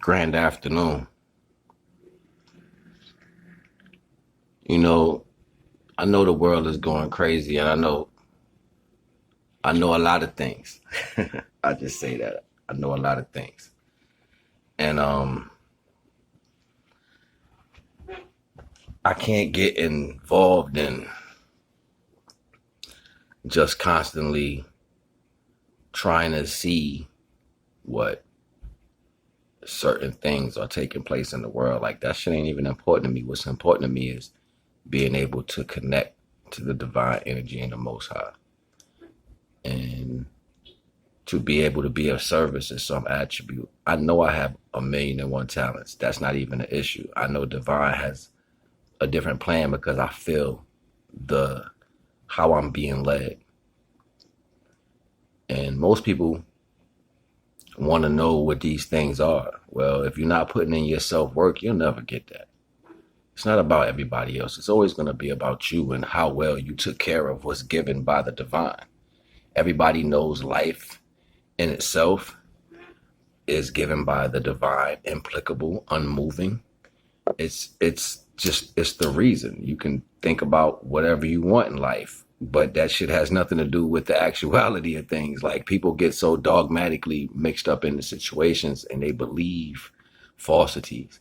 Grand afternoon. You know, I know the world is going crazy, and I know a lot of things. I just say that. I know a lot of things. And I can't get involved in just constantly trying to see what certain things are taking place in the world. Like, that shit ain't even important to me. What's important to me is being able to connect to the divine energy and the Most High, and to be able to be of service in some attribute. I know I have 1,000,001 talents. That's not even an issue. I know divine has a different plan because I feel the how I'm being led. And most people want to know what these things are. Well, if you're not putting in your self-work, you'll never get that. It's not about everybody else. It's always going to be about you and how well you took care of what's given by the divine. Everybody knows life in itself is given by the divine, implicable, unmoving. It's the reason. You can think about whatever you want in life, but that shit has nothing to do with the actuality of things. Like, people get so dogmatically mixed up in the situations, and they believe falsities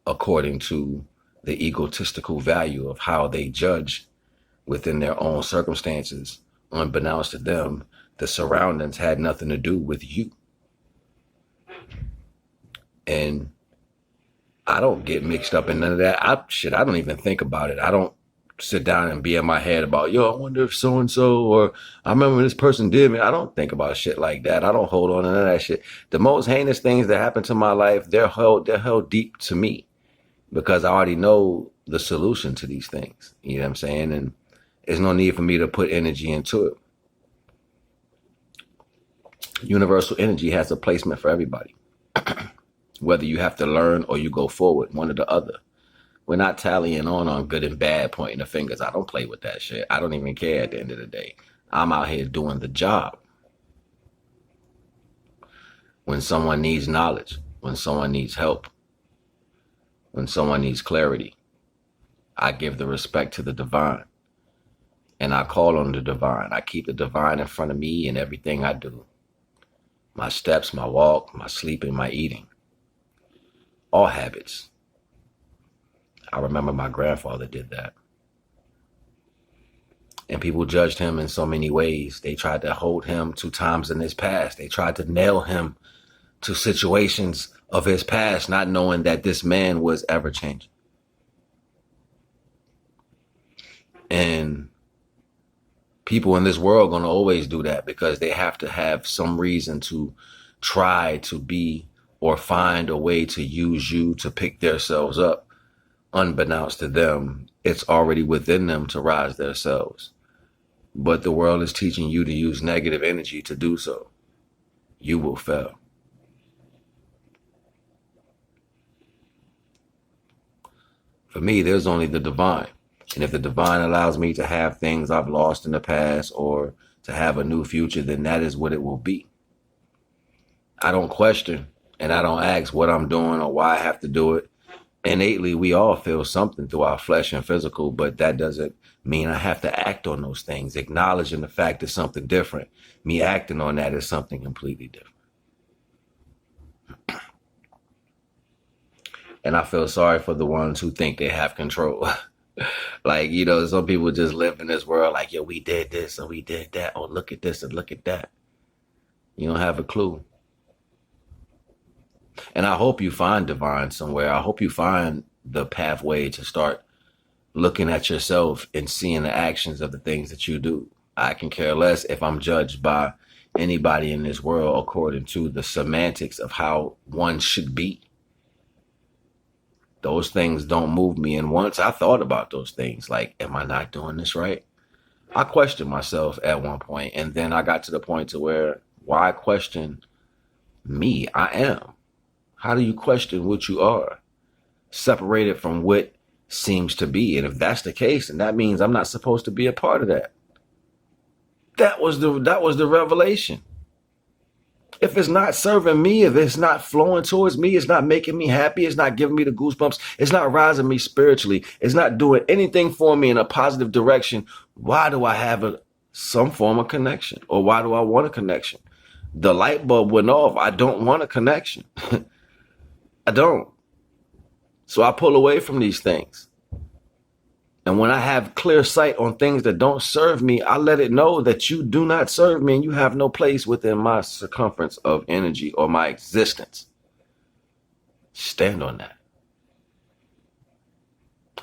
according to the egotistical value of how they judge within their own circumstances. Unbeknownst to them, the surroundings had nothing to do with you. And I don't get mixed up in none of that. I don't even think about it. I don't sit down and be in my head about, yo, I wonder if so-and-so, or I remember this person did me. I don't think about shit like that. I don't hold on to none of that shit. The most heinous things that happen to my life, they're held deep to me because I already know the solution to these things. You know what I'm saying? And there's no need for me to put energy into it. Universal energy has a placement for everybody. Whether you have to learn or you go forward, one or the other. We're not tallying on good and bad, pointing the fingers. I don't play with that shit. I don't even care at the end of the day. I'm out here doing the job. When someone needs knowledge, when someone needs help, when someone needs clarity, I give the respect to the divine. And I call on the divine. I keep the divine in front of me in everything I do. My steps, my walk, my sleeping, my eating. All habits. I remember my grandfather did that. And people judged him in so many ways. They tried to hold him to times in his past. They tried to nail him to situations of his past, not knowing that this man was ever changing. And people in this world are going to always do that because they have to have some reason to try to be or find a way to use you to pick themselves up. Unbeknownst to them, it's already within them to rise themselves. But the world is teaching you to use negative energy to do so. You will fail. For me, there's only the divine. And if the divine allows me to have things I've lost in the past or to have a new future, then that is what it will be. I don't question and I don't ask what I'm doing or why I have to do it. Innately, we all feel something through our flesh and physical, but that doesn't mean I have to act on those things. Acknowledging the fact it's something different. Me acting on that is something completely different. And I feel sorry for the ones who think they have control. Like, some people just live in this world like, yo, we did this and we did that. Oh, look at this and look at that. You don't have a clue. And I hope you find divine somewhere. I hope you find the pathway to start looking at yourself and seeing the actions of the things that you do. I can care less if I'm judged by anybody in this world according to the semantics of how one should be. Those things don't move me. And once I thought about those things, like, am I not doing this right? I questioned myself at one point, and then I got to the point to where, why question me? I am. How do you question what you are? Separated from what seems to be. And if that's the case, then that means I'm not supposed to be a part of that. That was the revelation. If it's not serving me, if it's not flowing towards me, it's not making me happy, it's not giving me the goosebumps, it's not rising me spiritually, it's not doing anything for me in a positive direction, why do I have some form of connection? Or why do I want a connection? The light bulb went off. I don't want a connection. I don't. So I pull away from these things. And when I have clear sight on things that don't serve me, I let it know that you do not serve me and you have no place within my circumference of energy or my existence. Stand on that.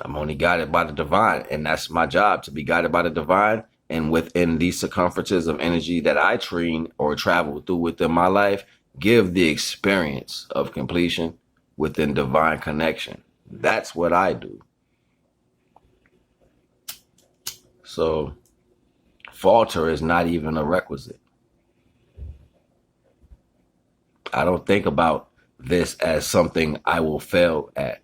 I'm only guided by the divine, and that's my job, to be guided by the divine. And within these circumferences of energy that I train or travel through within my life, give the experience of completion within divine connection. That's what I do. So falter is not even a requisite. I don't think about this as something I will fail at.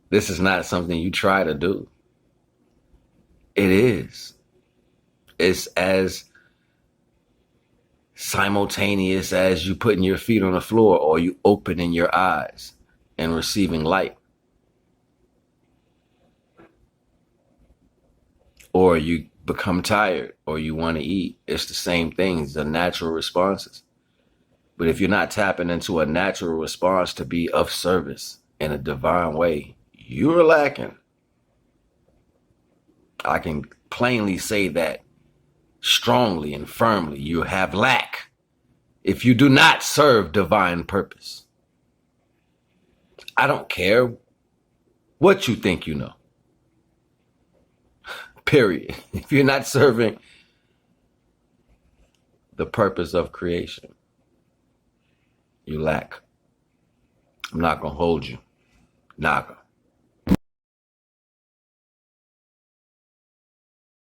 This is not something you try to do. It is. It's as simultaneous as you putting your feet on the floor or you opening your eyes and receiving light. Or you become tired or you want to eat. It's the same things, the natural responses. But if you're not tapping into a natural response to be of service in a divine way, you're lacking. I can plainly say that strongly and firmly. You have lack if you do not serve divine purpose. I don't care what you think you know. Period. If you're not serving the purpose of creation, you lack. I'm not going to hold you. Naga.